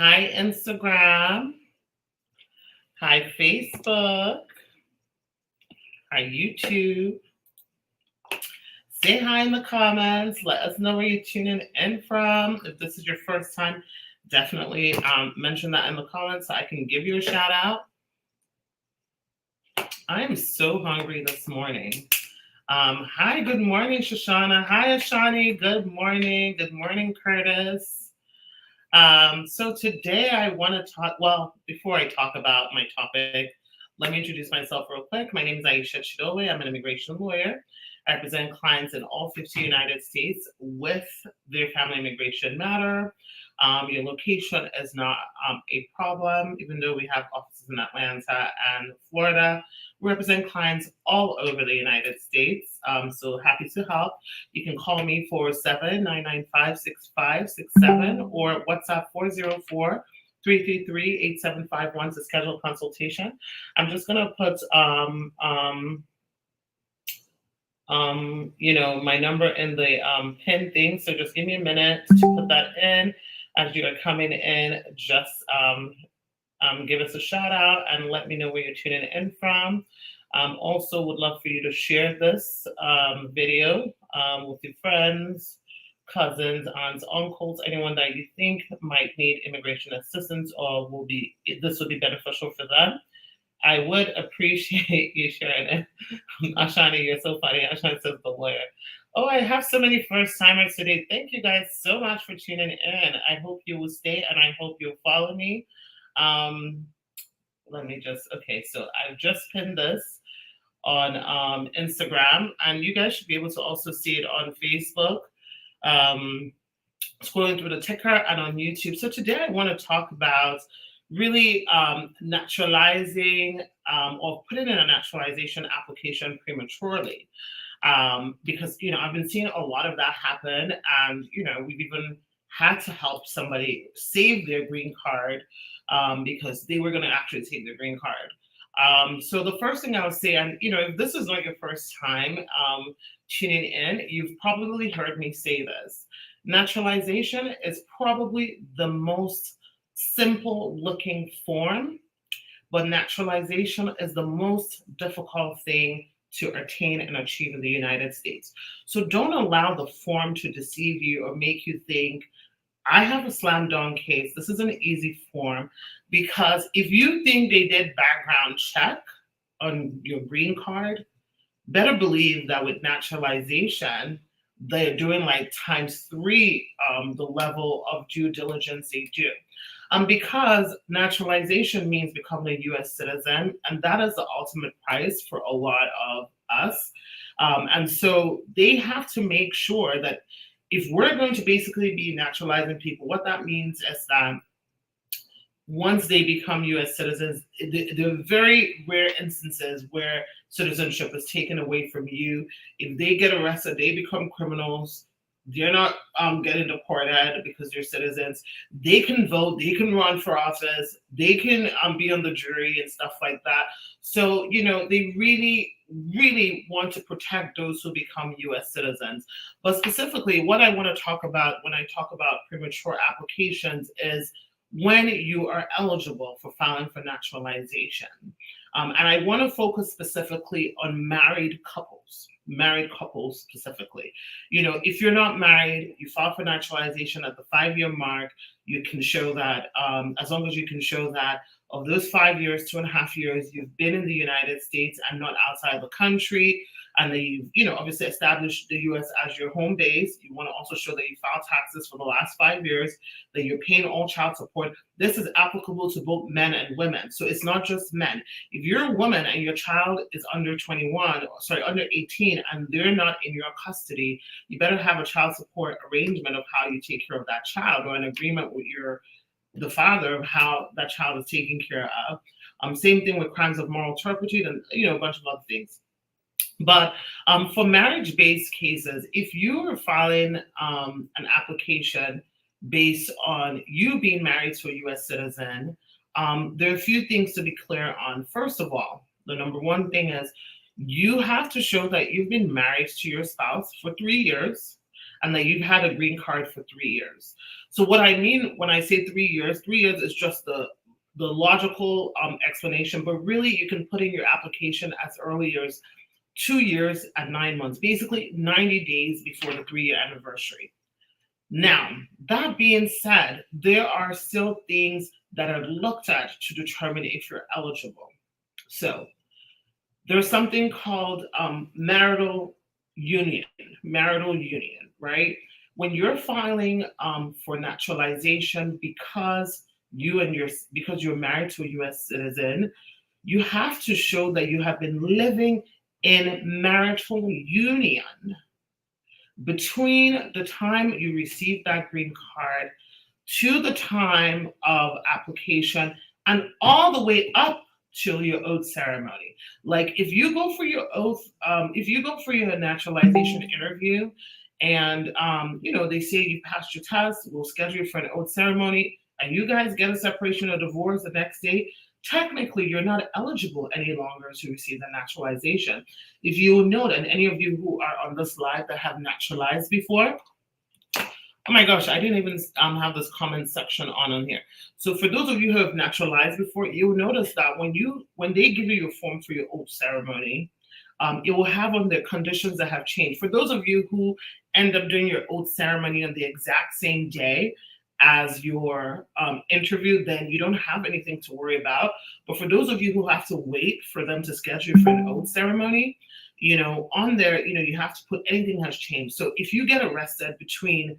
Hi, Instagram. Hi, Facebook. Hi, YouTube. Say hi in the comments. Let us know where you're tuning in from. If this is your first time, definitely mention that in the comments so I can give you a shout out. I am so hungry this morning. Hi, good morning, Shoshana. Hi, Ashani. Good morning. Good morning, Curtis. So today I want to talk. Well, before I talk about my topic, let me introduce myself real quick. My name is Aisha Chidowe. I'm an immigration lawyer. I represent clients in all 50 United States with their family immigration matter. Your location is not a problem, even though we have offices in Atlanta and Florida. We represent clients all over the United States. So happy to help. You can call me 479-995-6567 or WhatsApp 404-333-8751 to schedule a consultation. I'm just gonna put my number in the pin thing. So just give me a minute to put that in. As you are coming in, just give us a shout out and let me know where you're tuning in from. Also, would love for you to share this video with your friends, cousins, aunts, uncles, anyone that you think might need immigration assistance or this will be beneficial for them. I would appreciate you sharing it. Ashani, you're so funny. Ashani says the lawyer. Oh, I have so many first timers today. Thank you guys so much for tuning in. I hope you will stay and I hope you'll follow me. Okay, so I've just pinned this on Instagram, and you guys should be able to also see it on Facebook, scrolling through the ticker, and on YouTube. So today I want to talk about really naturalizing or putting in a naturalization application prematurely. Because, I've been seeing a lot of that happen, and, we've even had to help somebody save their green card because they were going to actually take their green card. So the first thing I would say, and if this is not your first time tuning in, you've probably heard me say this. Naturalization is probably the most simple looking form, but naturalization is the most difficult thing to attain and achieve in the United States. So don't allow the form to deceive you or make you think, I have a slam dunk case. This is an easy form. Because if you think they did background check on your green card, better believe that with naturalization, they're doing like times three the level of due diligence they do. Because naturalization means becoming a US citizen, and that is the ultimate price for a lot of us. And so they have to make sure that if we're going to basically be naturalizing people, what that means is that once they become US citizens, there are very rare instances where citizenship is taken away from you. If they get arrested, they become criminals. They're not getting deported because they're citizens. They can vote, they can run for office, they can be on the jury and stuff like that. So, they really, really want to protect those who become US citizens. But specifically, what I want to talk about when I talk about premature applications is when you are eligible for filing for naturalization. And I want to focus specifically on married couples specifically. If you're not married, you file for naturalization at the 5-year mark, you can show that, as long as you can show that of those 5 years, 2.5 years, you've been in the United States and not outside the country, and then you've, obviously established the US as your home base. You want to also show that you filed taxes for the last 5 years, that you're paying all child support. This is applicable to both men and women. So it's not just men. If you're a woman and your child is under 18, and they're not in your custody, you better have a child support arrangement of how you take care of that child, or an agreement with the father of how that child is taken care of. Same thing with crimes of moral turpitude and a bunch of other things. But for marriage-based cases, if you are filing an application based on you being married to a U.S. citizen, there are a few things to be clear on. First of all, the number one thing is you have to show that you've been married to your spouse for 3 years, and that you've had a green card for 3 years. So what I mean when I say 3 years, 3 years is just the logical explanation, but really you can put in your application as early as 2 years and 9 months, basically 90 days before the 3-year anniversary. Now, that being said, there are still things that are looked at to determine if you're eligible. So there's something called marital union, right? When you're filing for naturalization because you're married to a U.S. citizen, you have to show that you have been living in marital union between the time you receive that green card to the time of application and all the way up till your oath ceremony. Like if you go for your oath, if you go for your naturalization interview and they say you passed your test, we'll schedule you for an oath ceremony, and you guys get a separation or divorce the next day, technically you're not eligible any longer to receive the naturalization. If you note, and any of you who are on this live that have naturalized before, oh my gosh, I didn't even have this comment section on here. So for those of you who have naturalized before, you'll notice that when they give you your form for your oath ceremony, it will have on the conditions that have changed. For those of you who end up doing your oath ceremony on the exact same day as your interview, then you don't have anything to worry about. But for those of you who have to wait for them to schedule for an oath ceremony, on there, you have to put anything has changed. So if you get arrested between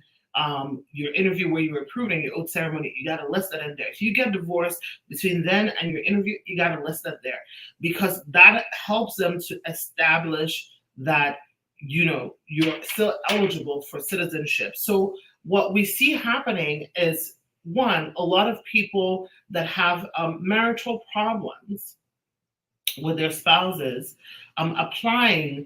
your interview where you were approved and your oath ceremony, you got to list that in there. If you get divorced between then and your interview, you got to list that there, because that helps them to establish that you're still eligible for citizenship. So what we see happening is, one, a lot of people that have marital problems with their spouses applying,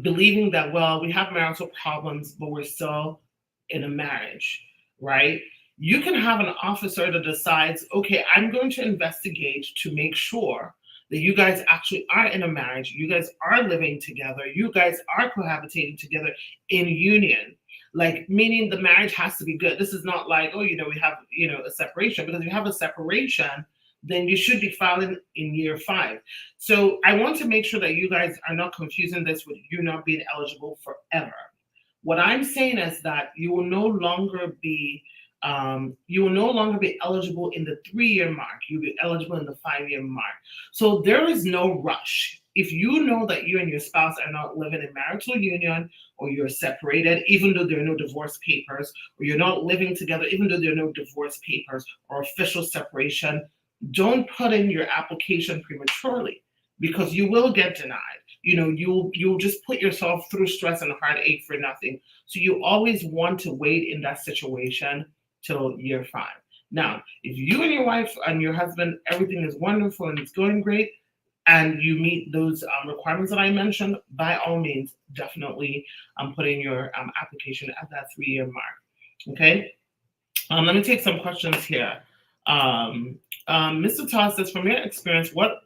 believing that, well, we have marital problems, but we're still in a marriage, right? You can have an officer that decides, okay, I'm going to investigate to make sure that you guys actually are in a marriage, you guys are living together, you guys are cohabitating together in union. Like, meaning the marriage has to be good. This is not like, we have, a separation, because if you have a separation, then you should be filing in year 5. So I want to make sure that you guys are not confusing this with you not being eligible forever. What I'm saying is that you will no longer be eligible in the 3-year mark. You'll be eligible in the 5-year mark. So there is no rush. If you know that you and your spouse are not living in marital union, or you're separated, even though there are no divorce papers, or you're not living together, even though there are no divorce papers or official separation, don't put in your application prematurely, because you will get denied. You'll just put yourself through stress and heartache for nothing. So you always want to wait in that situation till year 5. Now, if you and your wife and your husband, everything is wonderful and it's going great, and you meet those requirements that I mentioned, by all means, definitely put in your application at that 3-year mark. Okay. Let me take some questions here. Mr. Toss says, from your experience, what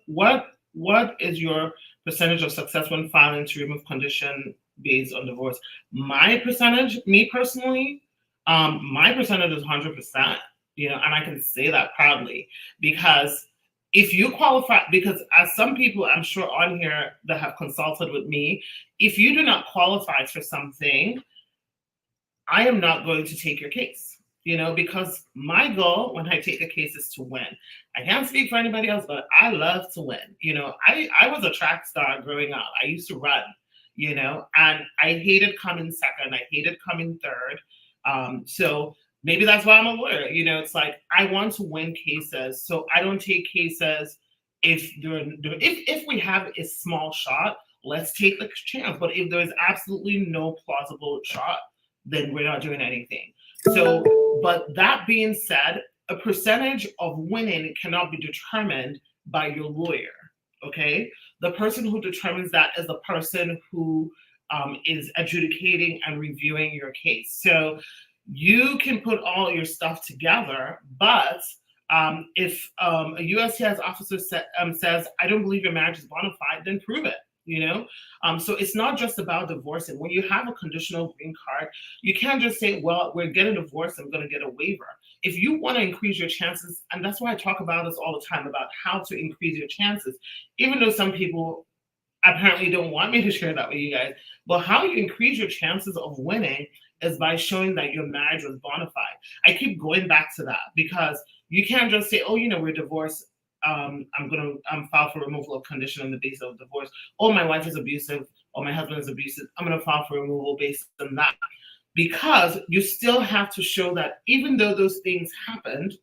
is your percentage of success when filing to remove condition based on divorce? My percentage, me personally, my percentage is 100%, and I can say that proudly, because if you qualify, because as some people I'm sure on here that have consulted with me, if you do not qualify for something, I am not going to take your case, because my goal when I take a case is to win. I can't speak for anybody else, but I love to win. I was a track star growing up. I used to run, and I hated coming second. I hated coming third. So maybe that's why I'm a lawyer. It's like, I want to win cases. So I don't take cases if we have a small shot, let's take the chance. But if there's absolutely no plausible shot, then we're not doing anything. So, but that being said, a percentage of winning cannot be determined by your lawyer, okay? The person who determines that is the person who is adjudicating and reviewing your case. So you can put all your stuff together, but if a USCIS officer says, I don't believe your marriage is bona fide, then prove it. you know. So it's not just about divorcing. When you have a conditional green card, you can't just say, well, we're getting divorced, I'm going to get a waiver. If you want to increase your chances, and that's why I talk about this all the time, about how to increase your chances, even though some people apparently don't want me to share that with you guys, but how you increase your chances of winning is by showing that your marriage was bona fide. I keep going back to that because you can't just say, oh, we're divorced. I'm gonna file for removal of condition on the basis of divorce. Oh, my wife is abusive, or my husband is abusive. I'm gonna file for removal based on that, because you still have to show that even though those things happened,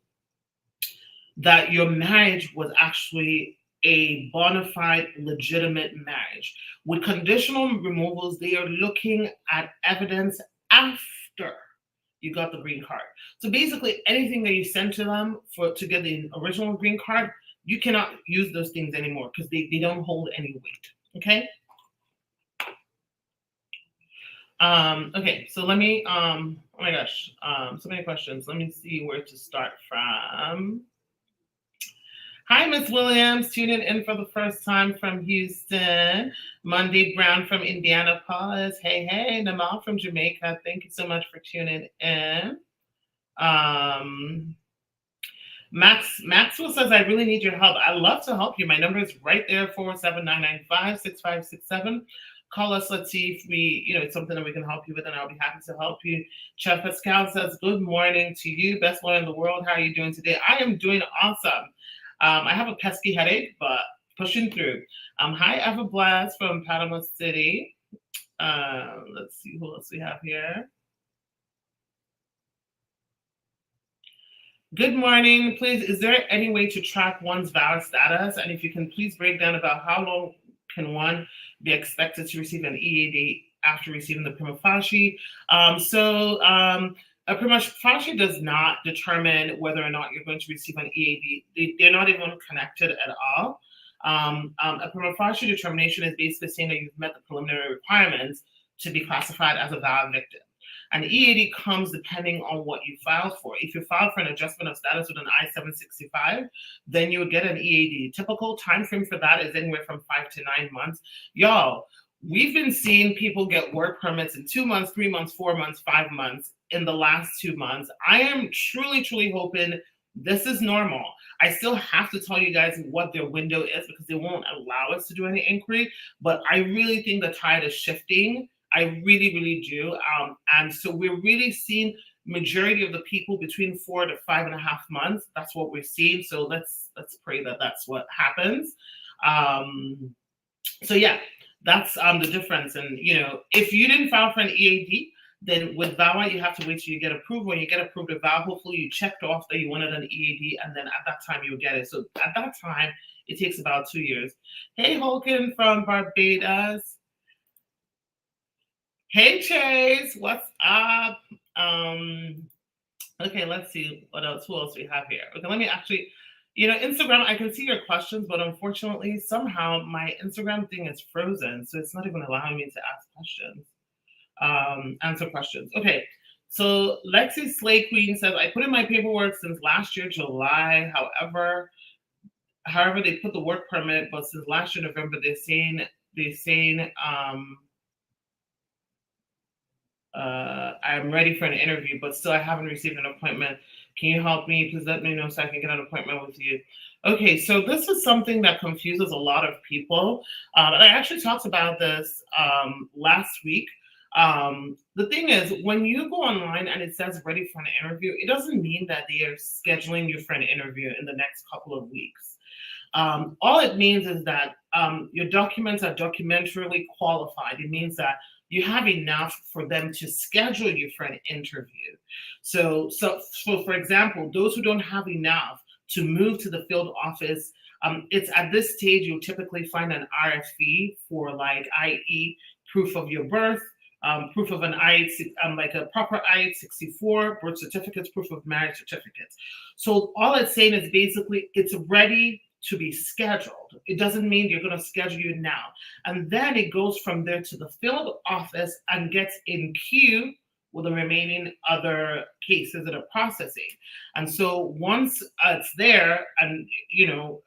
that your marriage was actually a bona fide, legitimate marriage. With conditional removals, they are looking at evidence after you got the green card. So basically, anything that you send to them to get the original green card, you cannot use those things anymore because they don't hold any weight. Okay. Okay, so let me, oh my gosh, so many questions. Let me see where to start from. Hi, Miss Williams, tuning in for the first time from Houston. Monday Brown from Indianapolis. Hey, hey, Namal from Jamaica. Thank you so much for tuning in. Maxwell says, I really need your help. I love to help you. My number is right there, 47995-6567. Call us. Let's see if it's something that we can help you with, and I'll be happy to help you. Chef Pascal says, good morning to you. Best lawyer in the world. How are you doing today? I am doing awesome. I have a pesky headache, but pushing through. Hi, Everblast from Panama City. Let's see who else we have here. Good morning. Please, is there any way to track one's valid status? And if you can please break down about how long can one be expected to receive an EAD after receiving the prima facie? A prima facie does not determine whether or not you're going to receive an EAD. They're not even connected at all. A prima facie determination is basically saying that you've met the preliminary requirements to be classified as a valid victim. An EAD comes depending on what you filed for. If you filed for an adjustment of status with an I-765, then you would get an EAD. Typical time frame for that is anywhere from 5 to 9 months. Y'all, we've been seeing people get work permits in 2 months, 3 months, 4 months, 5 months in the last 2 months. I am truly, truly hoping this is normal. I still have to tell you guys what their window is because they won't allow us to do any inquiry, but I really think the tide is shifting. I really, really do. And so we're really seeing majority of the people between 4 to 5.5 months. That's what we're seeing. So let's pray that that's what happens. So yeah, that's the difference. And if you didn't file for an EAD, then with VAWA, you have to wait till you get approved. When you get approved with VAWA, hopefully you checked off that you wanted an EAD, and then at that time you'll get it. So at that time, it takes about 2 years. Hey, Holken from Barbados. Hey, Chase, what's up? Okay, let's see who else we have here. Okay, let me actually, Instagram, I can see your questions, but unfortunately, somehow my Instagram thing is frozen, so it's not even allowing me to ask questions, answer questions. Okay, so Lexi Slay Queen says, I put in my paperwork since last year, July. However, they put the work permit, but since last year, November, they're saying, I'm ready for an interview, but still I haven't received an appointment. Can you help me? Please let me know so I can get an appointment with you. Okay, so this is something that confuses a lot of people. And I actually talked about this last week. The thing is, when you go online and it says ready for an interview, it doesn't mean that they are scheduling you for an interview in the next couple of weeks. All it means is that your documents are documentarily qualified. It means that you have enough for them to schedule you for an interview. So for example, those who don't have enough to move to the field office, it's at this stage you'll typically find an RFE for, like, i.e. proof of your birth, proof of an like a proper I-864, birth certificates, proof of marriage certificates. So all it's saying is basically it's ready to be scheduled. It doesn't mean you're going to schedule you now. And then it goes from there to the field office and gets in queue with the remaining other cases that are processing. And so once it's there, and you're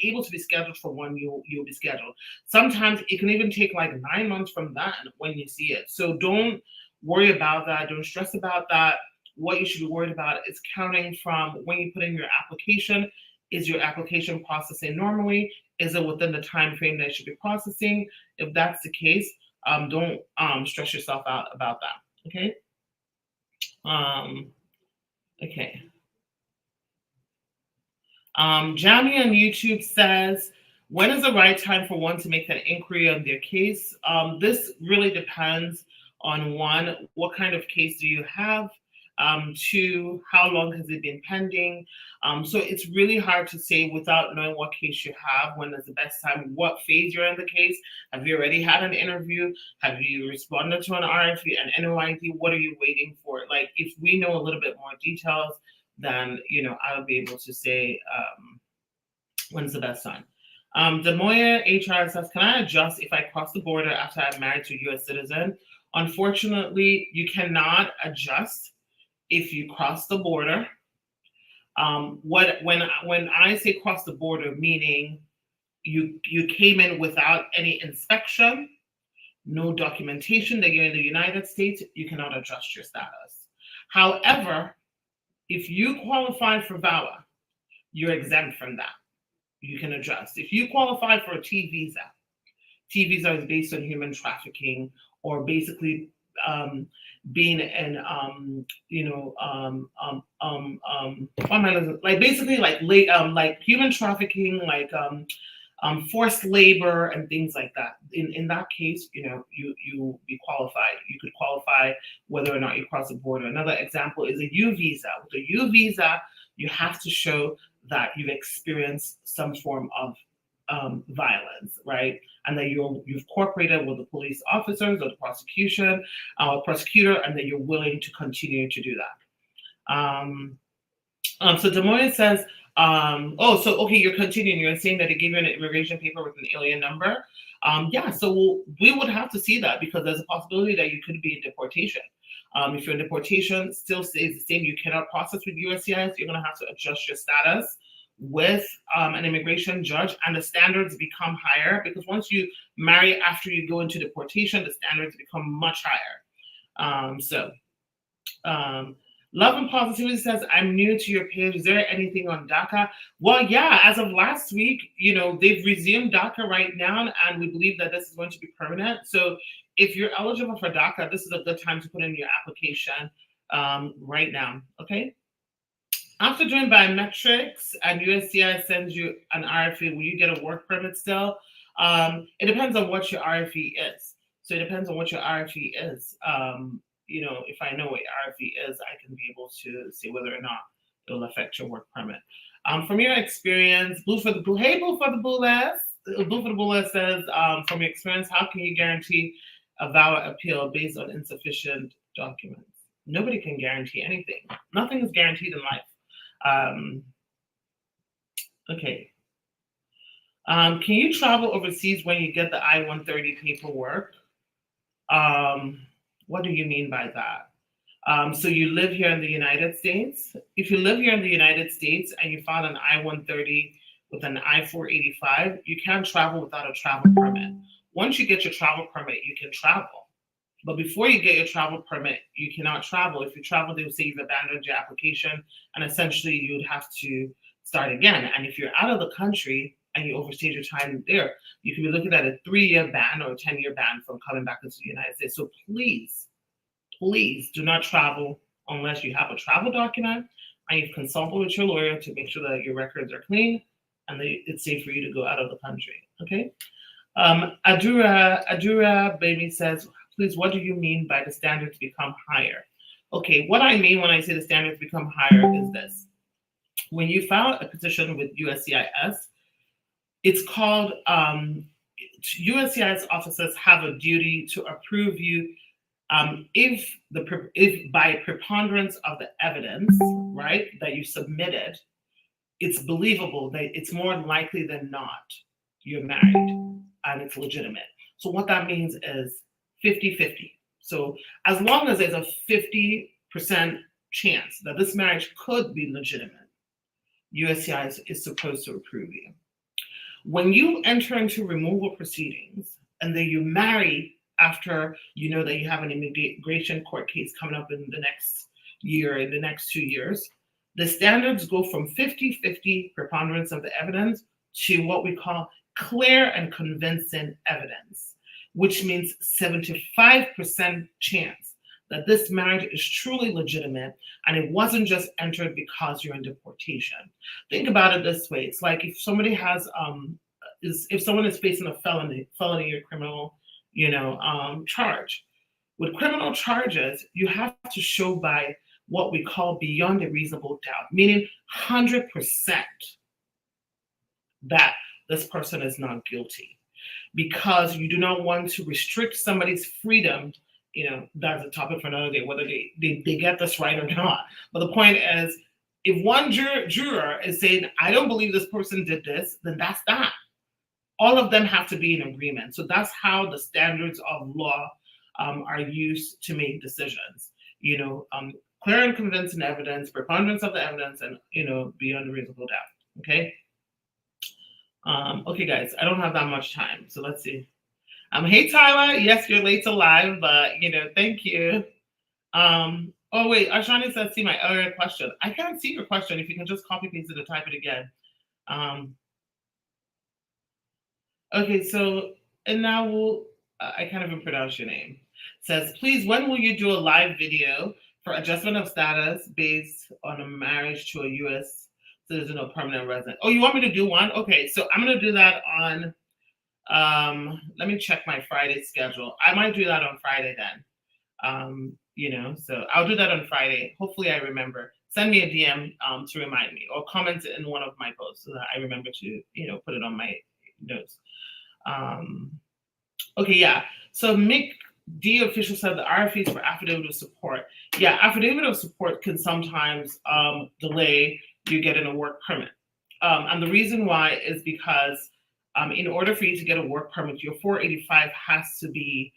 able to be scheduled for one, you'll be scheduled. Sometimes it can even take like 9 months from that when you see it. So don't worry about that. Don't stress about that. What you should be worried about is counting from when you put in your application. Is your application processing normally? Is it within the time frame that it should be processing? If that's the case, don't stress yourself out about that. Okay. Okay. Jamie on YouTube says, when is the right time for one to make an inquiry on their case? This really depends on one, what kind of case do you have? Two, how long has it been pending? So it's really hard to say without knowing what case you have, when is the best time, what phase you're in the case. Have you already had an interview? Have you responded to an RFE, an NOID? What are you waiting for? Like, if we know a little bit more details, then I'll be able to say when's the best time. Demoya HR says, can I adjust if I cross the border after I'm married to a U.S. citizen? Unfortunately, you cannot adjust if you cross the border. When I say cross the border, meaning you came in without any inspection, no documentation that you're in the United States, you cannot adjust your status. However, if you qualify for VAWA, you're exempt from that. You can adjust. If you qualify for a T visa is based on human trafficking, or basically being in like human trafficking, like forced labor and things like that. In that case, you be qualified. You could qualify whether or not you cross the border. Another example is a U visa. With a U visa, you have to show that you've experienced some form of violence, right? And that you've cooperated with the police officers or the prosecutor, and that you're willing to continue to do that. So Des Moines says, okay, you're continuing. You're saying that they gave you an immigration paper with an alien number. Yeah, so we would have to see that, because there's a possibility that you could be in deportation. If your deportation still stays the same, you cannot process with USCIS, you're going to have to adjust your status with an immigration judge, and the standards become higher, because once you marry after you go into deportation, the standards become much higher. Love and Positivity says, I'm new to your page. Is there anything on DACA? Well, yeah, as of last week, they've resumed DACA right now, and we believe that this is going to be permanent. So if you're eligible for DACA, this is a good time to put in your application right now, okay? After doing biometrics and USCIS sends you an RFE, will you get a work permit still? It depends on what your RFE is. So it depends on what your RFE is. If I know what your RFE is, I can be able to see whether or not it'll affect your work permit. From your experience, Blue for the Blue, hey, Blue for the Blue says, from your experience, how can you guarantee a VAWA appeal based on insufficient documents? Nobody can guarantee anything. Nothing is guaranteed in life. Okay. Can you travel overseas when you get the I-130 paperwork? What do you mean by that? So you live here in the United States. If you live here in the United States and you file an I-130 with an I-485, you can't travel without a travel permit. Once you get your travel permit, you can travel. But before you get your travel permit, you cannot travel. If you travel, they will say you've abandoned your application, and essentially you'd have to start again. And if you're out of the country and you overstayed your time there, you can be looking at a 3-year ban or a 10-year ban from coming back into the United States. So please do not travel unless you have a travel document and you've consulted with your lawyer to make sure that your records are clean and that it's safe for you to go out of the country, okay? Adura Baby says, please, what do you mean by the standards become higher? Okay, what I mean when I say the standards become higher is this. When you file a petition with USCIS, it's called, USCIS officers have a duty to approve you if by preponderance of the evidence, right, that you submitted, it's believable that it's more likely than not you're married and it's legitimate. So what that means is 50-50. So as long as there's a 50% chance that this marriage could be legitimate, USCIS is supposed to approve you. When you enter into removal proceedings and then you marry after you know that you have an immigration court case coming up in the next year, in the next 2 years, the standards go from 50-50 preponderance of the evidence to what we call clear and convincing evidence, which means 75% chance that this marriage is truly legitimate and it wasn't just entered because you're in deportation. Think about it this way. It's like if somebody has if someone is facing a felony or criminal, charge. With criminal charges, you have to show by what we call beyond a reasonable doubt, meaning 100% that this person is not guilty, because you do not want to restrict somebody's freedom. That's a topic for another day, whether they get this right or not. But the point is, if one juror is saying, I don't believe this person did this, then that's that. All of them have to be in agreement. So that's how the standards of law are used to make decisions. Clear and convincing evidence, preponderance of the evidence, and beyond a reasonable doubt. Okay. Okay, guys, I don't have that much time, so let's see. Hey Tyler, yes, you're late to live, but thank you. Oh wait, Ashani says, see my earlier question. I can't see your question. If you can just copy paste it and type it again. Okay, so and now I can't even pronounce your name. It says, please, when will you do a live video for adjustment of status based on a marriage to a U.S. citizen or permanent resident? Oh, you want me to do one? Okay, so I'm gonna do that on. Let me check my Friday schedule. I might do that on Friday then. So I'll do that on Friday. Hopefully I remember. Send me a DM to remind me, or comment in one of my posts so that I remember to, put it on my notes. Okay, yeah. So Mick D official said the RFEs for affidavit of support. Yeah, affidavit of support can sometimes delay you getting a work permit. And the reason why is because in order for you to get a work permit, your 485 has to be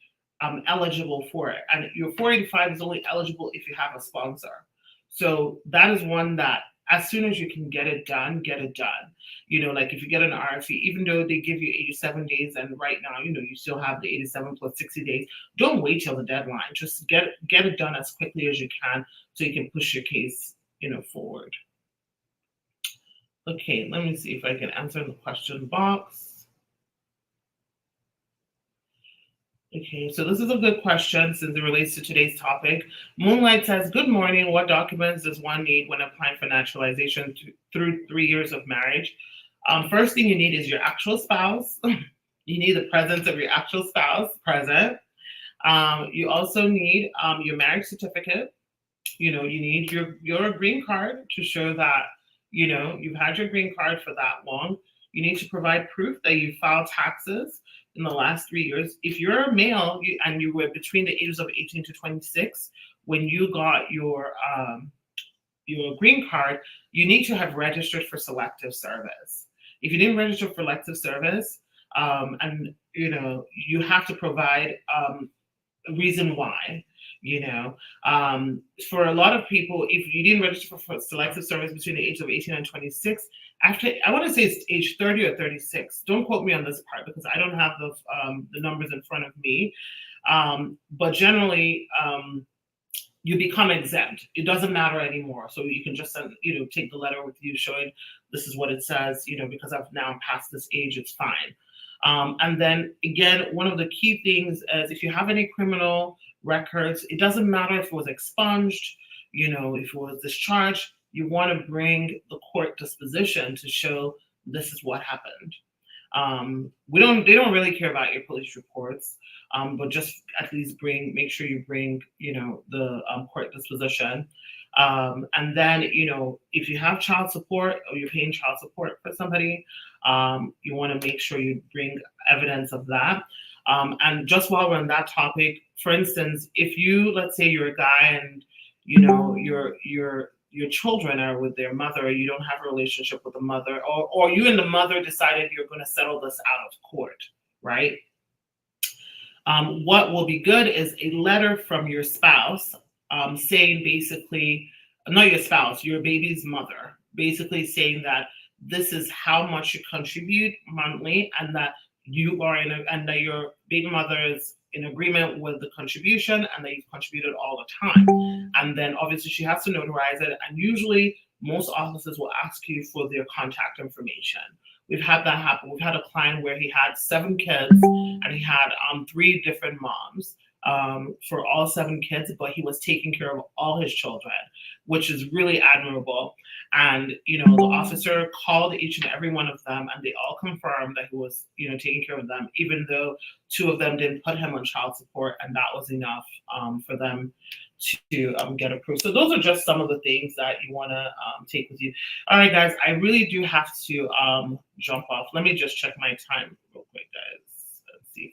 eligible for it. And your 485 is only eligible if you have a sponsor. So that is one that as soon as you can get it done, get it done. Like if you get an RFE, even though they give you 87 days, and right now, you still have the 87 plus 60 days, don't wait till the deadline. Just get it done as quickly as you can so you can push your case, forward. Okay, let me see if I can answer the question box. Okay, so this is a good question since it relates to today's topic. Moonlight says, good morning. What documents does one need when applying for naturalization through 3 years of marriage? First thing you need is your actual spouse. You need the presence of your actual spouse present. You also need your marriage certificate. You need your green card to show that, you've had your green card for that long. You need to provide proof that you filed taxes in the last 3 years. If you're a male and you were between the ages of 18 to 26 when you got your green card, you need to have registered for selective service. If you didn't register for elective service, and you have to provide a reason why. For a lot of people, if you didn't register for selective service between the age of 18 and 26, after, I want to say it's age 30 or 36. Don't quote me on this part because I don't have the numbers in front of me. But generally, you become exempt. It doesn't matter anymore. So you can just send, take the letter with you showing this is what it says, because I've now passed this age, it's fine. And then again, one of the key things is if you have any criminal records, it doesn't matter if it was expunged, if it was discharged, you want to bring the court disposition to show this is what happened. They don't really care about your police reports, but just at least make sure you bring, the court disposition. And then, if you have child support or you're paying child support for somebody, you want to make sure you bring evidence of that. And just while we're on that topic, for instance, if let's say you're a guy and, your children are with their mother, you don't have a relationship with the mother, or you and the mother decided you're going to settle this out of court, right? What will be good is a letter from your spouse saying basically, not your spouse, your baby's mother, basically saying that this is how much you contribute monthly, and that you are and that your baby mother is in agreement with the contribution, and that you've contributed all the time. And then obviously she has to notarize it. And usually most offices will ask you for their contact information. We've had that happen. We've had a client where he had 7 kids, and he had 3 different moms for all 7 kids, but he was taking care of all his children, which is really admirable. And the officer called each and every one of them, and they all confirmed that he was taking care of them, even though 2 of them didn't put him on child support, and that was enough for them to get approved. So those are just some of the things that you want to take with you. All right, guys, I really do have to jump off. Let me just check my time real quick, guys. Let's see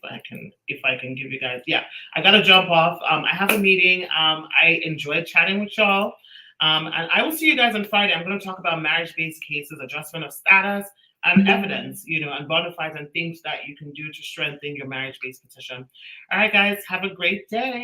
if I can give you guys. Yeah, I gotta jump off. I have a meeting. I enjoyed chatting with y'all. And I will see you guys on Friday. I'm going to talk about marriage-based cases, adjustment of status, and evidence, and bona fides, and things that you can do to strengthen your marriage-based petition. All right, guys, have a great day.